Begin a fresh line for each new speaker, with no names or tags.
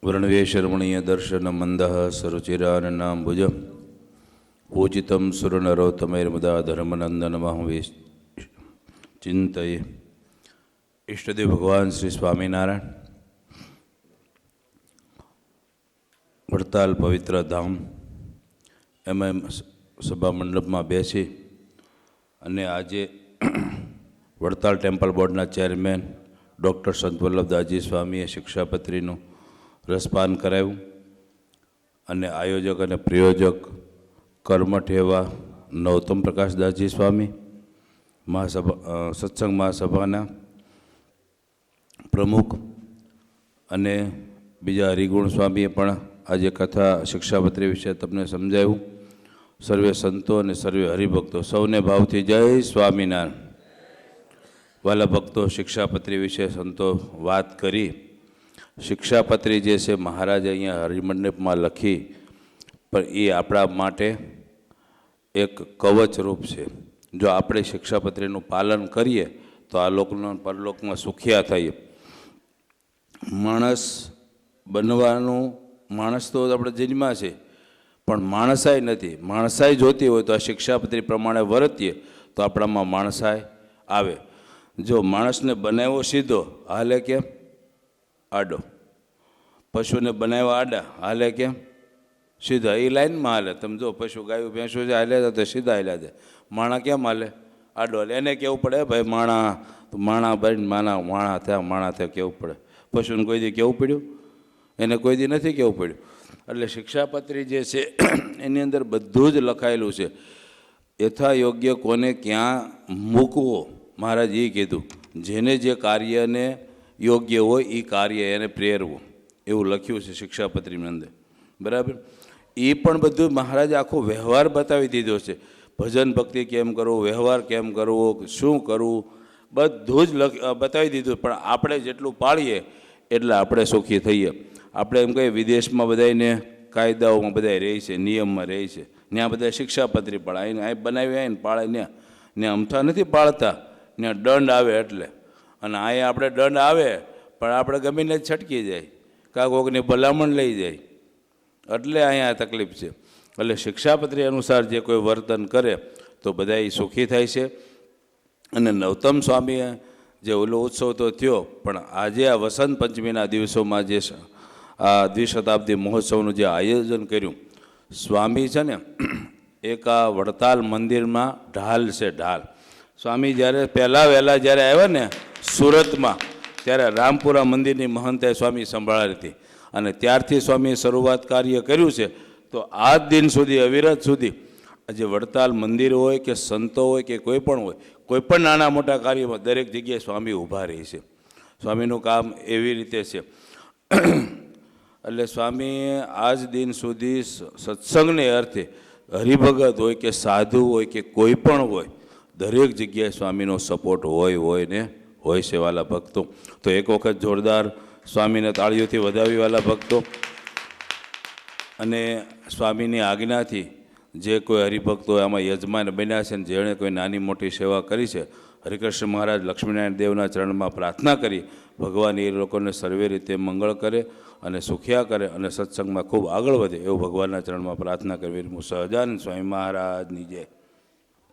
वर्णवेशरमणीय दर्शन मंदः सरुचिराननाम्बुज पूजितं सुरनरोत्तमैर्मुदा धर्मनंदनमहं चिंतये। इष्टदेव भगवान श्री स्वामीनारायण वड़ताल पवित्र धाम एम सभा मंडप में बेसी अने आजे वड़ताल टेम्पल बोर्डना चेरमेन डॉक्टर संत वल्लभदासजी स्वामीए शिक्षापत्रीનું रसपान कराव्યું અને આયોજક અને પ્રયોજક કર્મઠ એવા નવતમ પ્રકાશદાસજી સ્વામી સત્સંગ મહાસભાના પ્રમુખ અને બીજા હરિગુણ સ્વામીએ પણ આજે કથા શિક્ષાપત્રી વિશે તમને સમજાવ્યું। સર્વે સંતો અને સર્વે હરિભક્તો સૌને ભાવથી જય સ્વામિનારાયણ। વાલા ભક્તો, શિક્ષાપત્રી વિશે સંતો વાત કરી। શિક્ષાપત્રી જે છે મહારાજે અહીંયા હરિમંડપમાં લખી, પણ એ આપણા માટે એક કવચ રૂપ છે। જો આપણે શિક્ષાપત્રીનું પાલન કરીએ તો આ લોકના પરલોકમાં સુખિયા થઈએ। માણસ બનવાનું, માણસ તો આપણે જન્મ્યા છે, પણ માણસાઈ નથી। માણસાઈ જોતી હોય તો આ શિક્ષાપત્રી પ્રમાણે વર્તીએ તો આપણામાં માણસાઈ આવે। જો માણસને બનાવ્યો સીધો, હાલે કેમ? આડો। પશુને બનાવ્યા આડા, હાલે કેમ? સીધા। એ લાઈનમાં હાલે। તમે જો પશુ ગાયું ભેંસું છે હાલે તો સીધા હાલ્યા જાય। માણા કેમ હાલે? આડો હાલે। એને કહેવું પડે ભાઈ માણા બની માણા થયા કહેવું પડે। પશુને કોઈ દી કહેવું પડ્યું? એને કોઈ દી નથી કહેવું પડ્યું। એટલે શિક્ષાપત્રી જે છે એની અંદર બધું જ લખાયેલું છે। યથા યોગ્ય કોને ક્યાં મૂકવો, મહારાજ એ કીધું। જેને જે કાર્યને યોગ્ય હોય એ કાર્ય એને પ્રેરવું, એવું લખ્યું છે શિક્ષાપત્રીની અંદર, બરાબર। એ પણ બધું મહારાજે આખો વ્યવહાર બતાવી દીધો છે। ભજન ભક્તિ કેમ કરવું, વ્યવહાર કેમ કરવો, શું કરવું, બધું જ બતાવી દીધું। પણ આપણે જેટલું પાળીએ એટલે આપણે સુખી થઈએ। આપણે એમ કહીએ વિદેશમાં બધાને કાયદાઓમાં બધા રહે છે, નિયમમાં રહે છે, ત્યાં બધા શિક્ષાપત્રી પણ અહીં બનાવી આવીને પાળે, ત્યાં અમથા નથી પાળતા, ત્યાં દંડ આવે એટલે। અને અહીંયા આપણે દંડ આવે પણ આપણે ગમીને જ છટકી જાય, કાં કોકની ભલામણ લઈ જાય, એટલે અહીંયા તકલીફ છે। એટલે શિક્ષાપત્રી અનુસાર જે કોઈ વર્તન કરે તો બધા એ સુખી થાય છે। અને નવતમ સ્વામીએ જે ઓલો ઉત્સવ તો થયો, પણ આજે આ વસંત પંચમીના દિવસોમાં જે આ દ્વિશતાબ્દી મહોત્સવનું જે આયોજન કર્યું, સ્વામી છે ને એક આ વડતાલ મંદિરમાં ઢાલ છે, ઢાલ। સ્વામી જ્યારે પહેલાં વહેલા જ્યારે આવ્યા ને સુરતમાં, ત્યારે રામપુરા મંદિરની મહંતાએ સ્વામી સંભાળી હતી, અને ત્યારથી સ્વામીએ શરૂઆત કાર્ય કર્યું છે। તો આજ દિન સુધી અવિરત સુધી આજે વડતાલ મંદિર હોય કે સંતો હોય કે કોઈ પણ હોય, કોઈ પણ નાના મોટા કાર્યમાં દરેક જગ્યાએ સ્વામી ઊભા રહે છે। સ્વામીનું કામ એવી રીતે છે। એટલે સ્વામીએ આજ દિન સુધી સત્સંગને અર્થે હરિભગત હોય કે સાધુ હોય કે કોઈ પણ હોય, દરેક જગ્યાએ સ્વામીનો સપોર્ટ હોય ને હોય છે વાલા ભક્તો। તો એક વખત જોરદાર સ્વામીને તાળીઓથી વધાવી વાલા ભક્તો। અને સ્વામીની આજ્ઞાથી જે કોઈ હરિભક્તો આમાં યજમાન બન્યા છે ને જેણે કોઈ નાની મોટી સેવા કરી છે, હરિકૃષ્ણ મહારાજ લક્ષ્મીનારાયણ દેવના ચરણમાં પ્રાર્થના કરી ભગવાન એ લોકોને સર્વે રીતે મંગળ કરે અને સુખ્યા કરે અને સત્સંગમાં ખૂબ આગળ વધે, એવું ભગવાનના ચરણમાં પ્રાર્થના કરવી। હું સહજાનંદ સ્વામી મહારાજની જય।